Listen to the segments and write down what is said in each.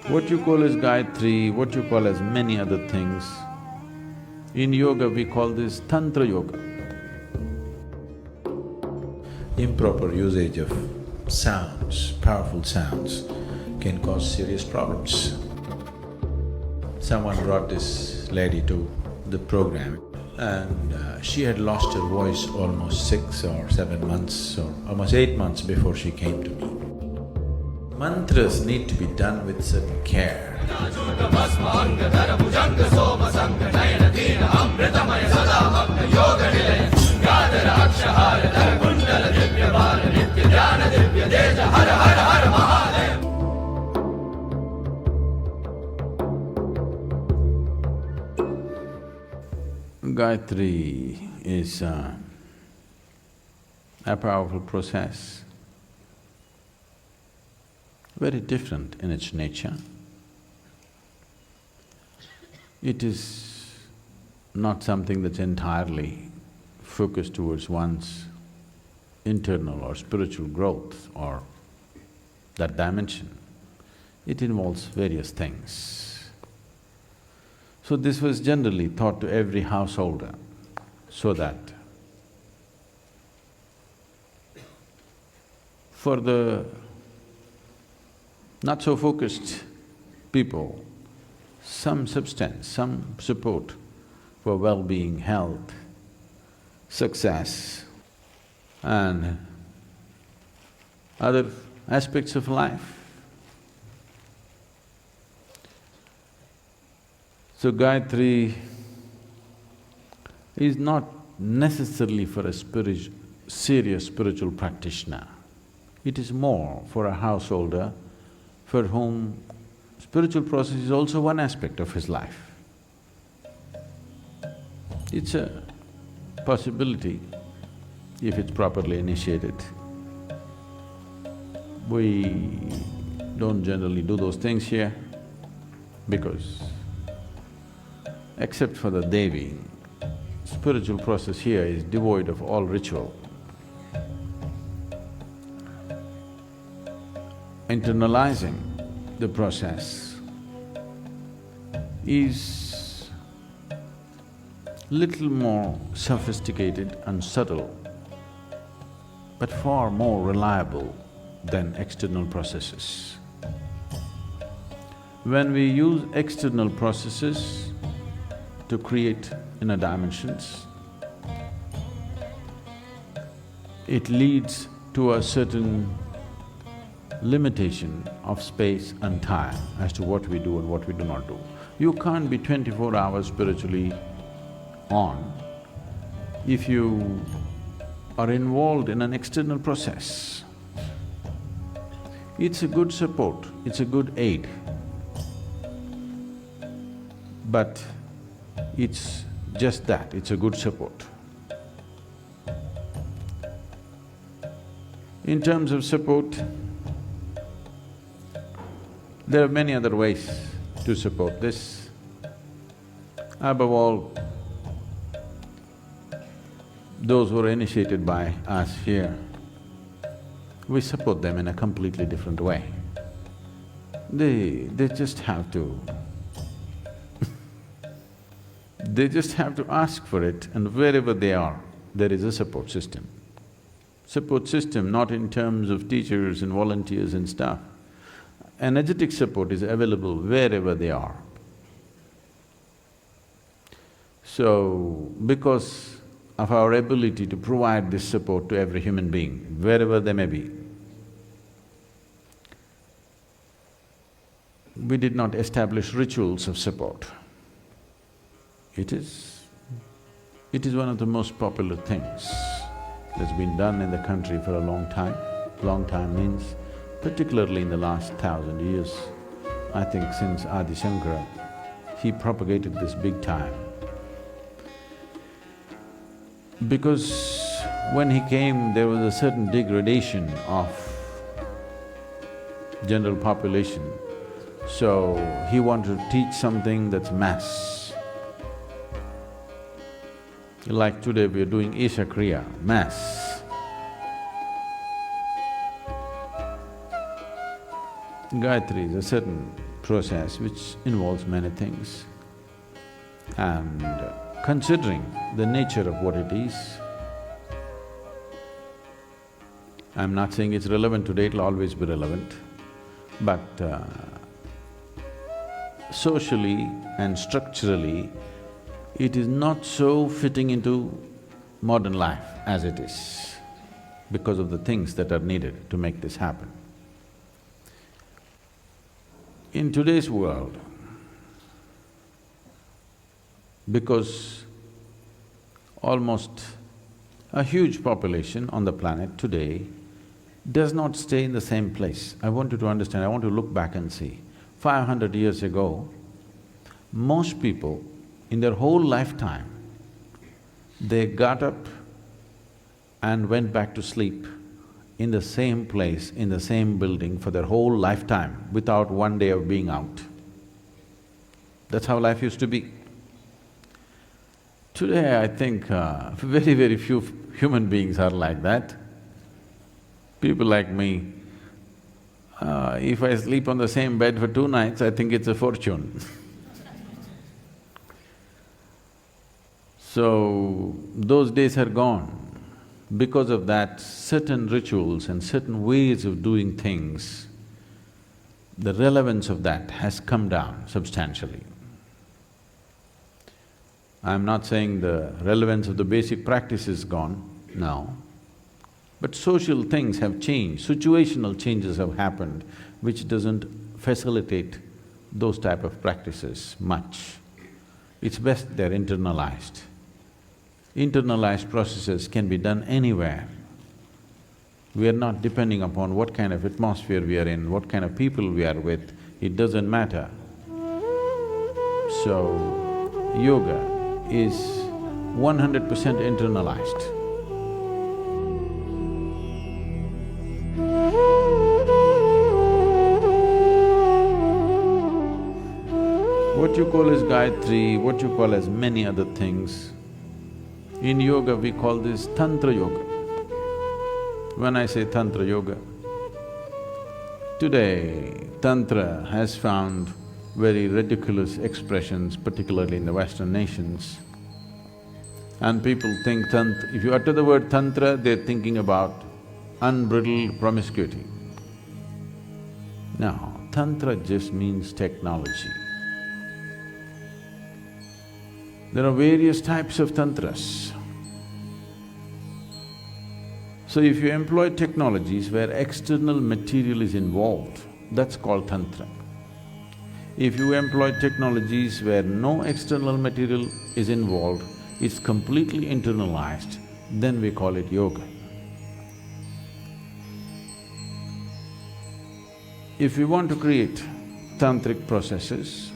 What you call as Gayatri, what you call as many other things, in yoga we call this Tantra Yoga. Improper usage of sounds, powerful sounds, can cause serious problems. Someone brought this lady to the program and she had lost her voice almost 6 or 7 months or almost 8 months before she came to me. Mantras need to be done with certain care. Gayatri is a powerful process, very different in its nature. It is not something that's entirely focused towards one's internal or spiritual growth or that dimension. It involves various things. So this was generally taught to every householder so that for the not so focused people, some substance, some support for well-being, health, success and other aspects of life. So Gayatri is not necessarily for a serious spiritual practitioner. It is more for a householder for whom spiritual process is also one aspect of his life. It's a possibility if it's properly initiated. We don't generally do those things here because except for the Devi, spiritual process here is devoid of all ritual. Internalizing the process is little more sophisticated and subtle, but far more reliable than external processes. When we use external processes to create inner dimensions, it leads to a certain limitation of space and time as to what we do and what we do not do. You can't be 24 hours spiritually on if you are involved in an external process. It's a good support, it's a good aid, but it's just that, it's a good support. In terms of support, there are many other ways to support this. Above all, those who are initiated by us here, we support them in a completely different way. They just have to they just have to ask for it, and wherever they are, there is a support system. Support system not in terms of teachers and volunteers and stuff. Energetic support is available wherever they are. So, because of our ability to provide this support to every human being, wherever they may be, we did not establish rituals of support. It is one of the most popular things that's been done in the country for a long time. Long time means particularly in the last 1,000 years. I think since Adi Shankara, he propagated this big time. Because when he came, there was a certain degradation of general population, so he wanted to teach something that's mass. Like today we are doing Isha Kriya, mass. Gayatri is a certain process which involves many things. And considering the nature of what it is, I'm not saying it's relevant today, it'll always be relevant, but socially and structurally, it is not so fitting into modern life as it is because of the things that are needed to make this happen. In today's world, because almost a huge population on the planet today does not stay in the same place. I want you to understand, I want to look back and see. 500 years ago, most people in their whole lifetime, they got up and went back to sleep in the same place, in the same building for their whole lifetime without one day of being out. That's how life used to be. Today, I think very, very few human beings are like that. People like me, if I sleep on the same bed for 2 nights, I think it's a fortune. So, those days are gone. Because of that, certain rituals and certain ways of doing things, the relevance of that has come down substantially. I'm not saying the relevance of the basic practice is gone, no. But social things have changed, situational changes have happened, which doesn't facilitate those type of practices much. It's best they're internalized. Internalized processes can be done anywhere. We are not depending upon what kind of atmosphere we are in, what kind of people we are with, it doesn't matter. So, yoga is 100% internalized. What you call as Gayatri, what you call as many other things, in yoga we call this Tantra Yoga. When I say Tantra Yoga, today Tantra has found very ridiculous expressions, particularly in the Western nations. And people think if you utter the word Tantra, they're thinking about unbridled promiscuity. No, Tantra just means technology. There are various types of tantras. So if you employ technologies where external material is involved, that's called tantra. If you employ technologies where no external material is involved, it's completely internalized, then we call it yoga. If we want to create tantric processes,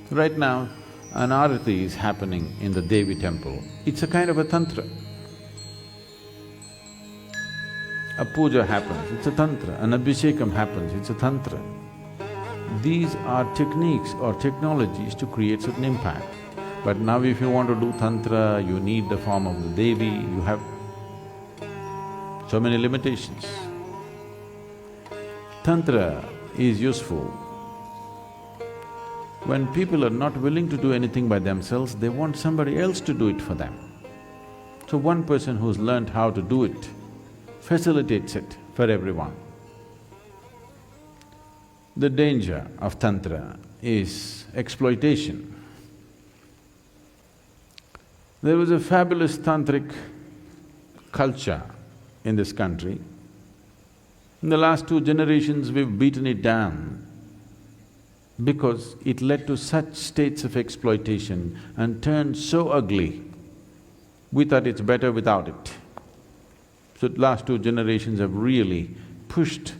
right now an arati is happening in the Devi temple, it's a kind of a tantra. A puja happens, it's a tantra. An abhishekam happens, it's a tantra. These are techniques or technologies to create certain impact. But now if you want to do tantra, you need the form of the Devi, you have so many limitations. Tantra is useful when people are not willing to do anything by themselves, they want somebody else to do it for them. So one person who's learned how to do it facilitates it for everyone. The danger of Tantra is exploitation. There was a fabulous tantric culture in this country. In the last 2 generations, we've beaten it down because it led to such states of exploitation and turned so ugly, we thought it's better without it. So last 2 generations have really pushed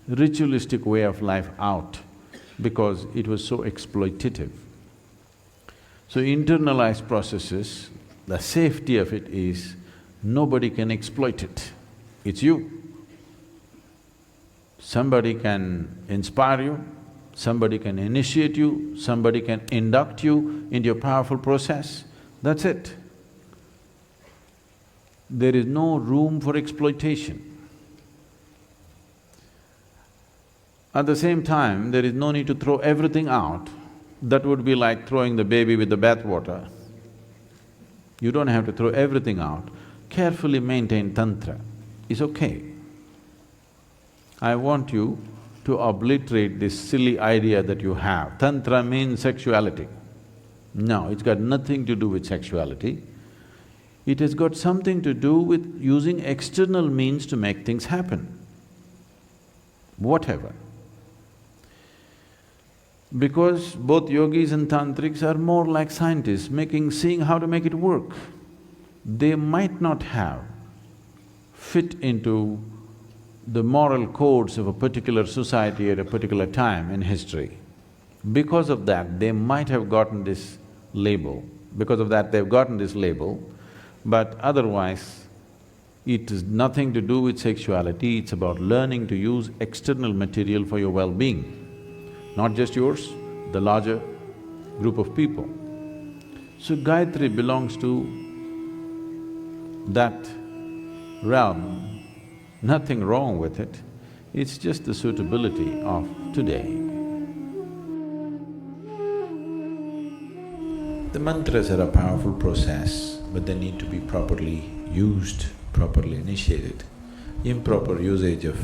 ritualistic way of life out because it was so exploitative. So internalized processes, the safety of it is nobody can exploit it, it's you. Somebody can inspire you, somebody can initiate you, somebody can induct you into a powerful process, that's it. There is no room for exploitation. At the same time, there is no need to throw everything out. That would be like throwing the baby with the bathwater. You don't have to throw everything out. Carefully maintain tantra is okay. I want you to obliterate this silly idea that you have. Tantra means sexuality. No, it's got nothing to do with sexuality. It has got something to do with using external means to make things happen, whatever. Because both yogis and tantrics are more like scientists, seeing how to make it work. They might not have fit into the moral codes of a particular society at a particular time in history. Because of that, they might have gotten this label, but otherwise, it has nothing to do with sexuality, it's about learning to use external material for your well-being. Not just yours, the larger group of people. So Gayatri belongs to that realm, nothing wrong with it, it's just the suitability of today. The mantras are a powerful process, but they need to be properly used, properly initiated. Improper usage of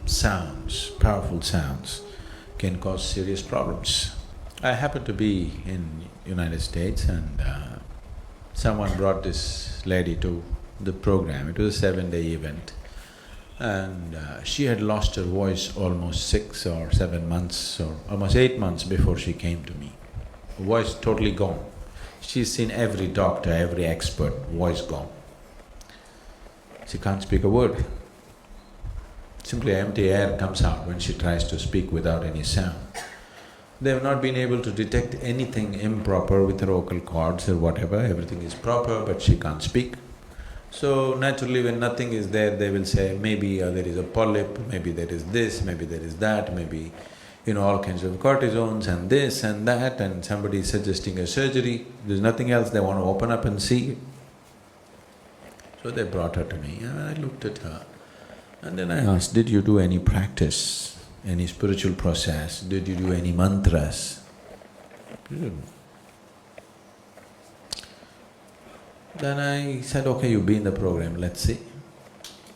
sounds, powerful sounds, can cause serious problems. I happened to be in United States and someone brought this lady to the program. It was a 7-day event and she had lost her voice almost 6 or 7 months or almost 8 months before she came to me. Voice totally gone. She's seen every doctor, every expert, voice gone. She can't speak a word. Simply empty air comes out when she tries to speak without any sound. They have not been able to detect anything improper with her vocal cords or whatever, everything is proper but she can't speak. So naturally when nothing is there, they will say maybe there is a polyp, maybe there is this, maybe there is that, maybe all kinds of cortisones and this and that, and somebody is suggesting a surgery. There's nothing else, they want to open up and see. So they brought her to me and I looked at her. And then I asked, did you do any practice, any spiritual process? Did you do any mantras? She didn't. Then I said, okay, you be in the program, let's see.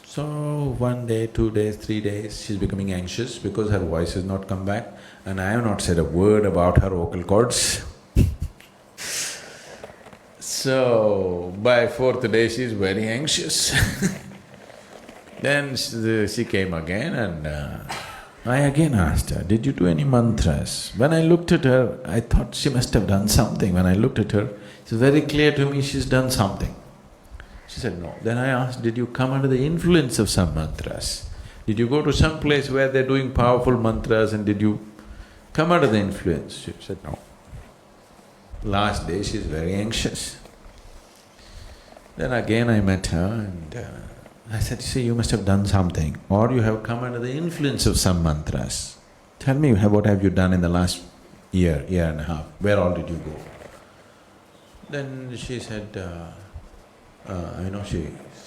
So 1 day, 2 days, 3 days, she's becoming anxious because her voice has not come back and I have not said a word about her vocal cords. So by 4th day, she's very anxious. Then she came again and I again asked her, did you do any mantras? When I looked at her, I thought she must have done something. When I looked at her, it's very clear to me she's done something. She said, no. Then I asked, did you come under the influence of some mantras? Did you go to some place where they're doing powerful mantras and did you come under the influence? She said, no. Last day she's very anxious. Then again I met her and I said, see, you must have done something or you have come under the influence of some mantras. Tell me, what have you done in the last year, year and a half? Where all did you go? Then she said,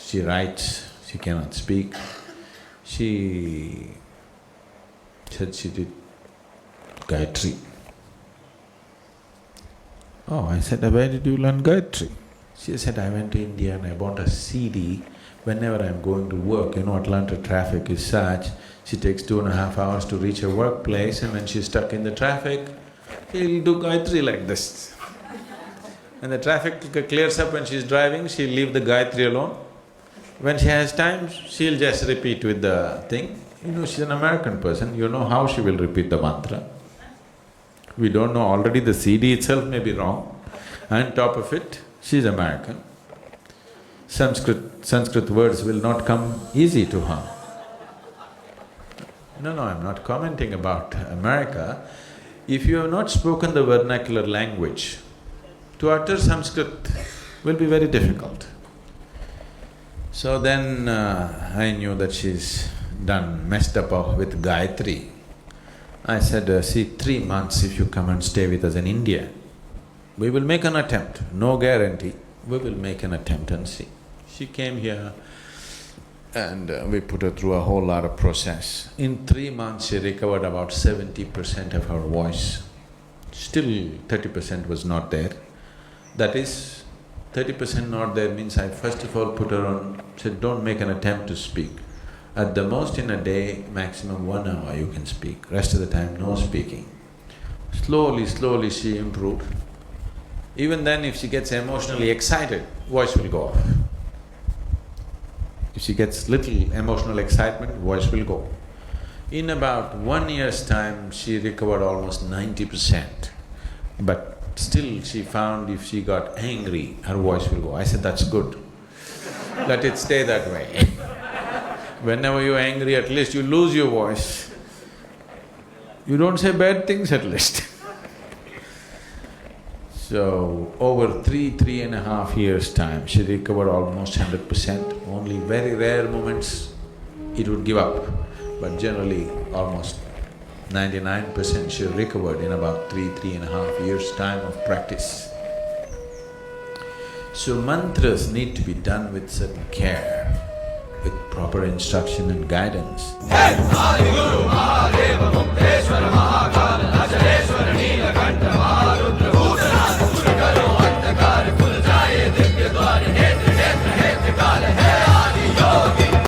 she writes, she cannot speak. She said she did Gayatri. Oh, I said, where did you learn Gayatri? She said, I went to India and I bought a CD. Whenever I'm going to work, Atlanta traffic is such, she takes 2.5 hours to reach her workplace and when she's stuck in the traffic, she'll do Gayatri like this. And the traffic clears up when she's driving, she'll leave the Gayatri alone. When she has time, she'll just repeat with the thing. She's an American person, how she will repeat the mantra. We don't know, already the CD itself may be wrong. On top of it, she's American. Sanskrit words will not come easy to her. No, I'm not commenting about America. If you have not spoken the vernacular language, to utter Sanskrit will be very difficult. So then I knew that she's messed up with Gayatri. I said, see, 3 months if you come and stay with us in India, we will make an attempt, no guarantee, we will make an attempt and see. She came here and we put her through a whole lot of process. In 3 months, she recovered about 70% of her voice. Still 30% was not there. That is, 30% not there means I first of all put her on, said, don't make an attempt to speak. At the most in a day, maximum 1 hour you can speak, rest of the time no speaking. Slowly she improved. Even then if she gets emotionally excited, voice will go off. If she gets little emotional excitement, voice will go. In about 1 year's time, she recovered almost 90%. But still she found if she got angry, her voice will go. I said, that's good. Let it stay that way. Whenever you're angry, at least you lose your voice. You don't say bad things at least. So, over 3.5 years' time, she recovered almost 100%. Only very rare moments it would give up, but generally almost 99% she recovered in about 3.5 years' time of practice. So mantras need to be done with certain care, with proper instruction and guidance.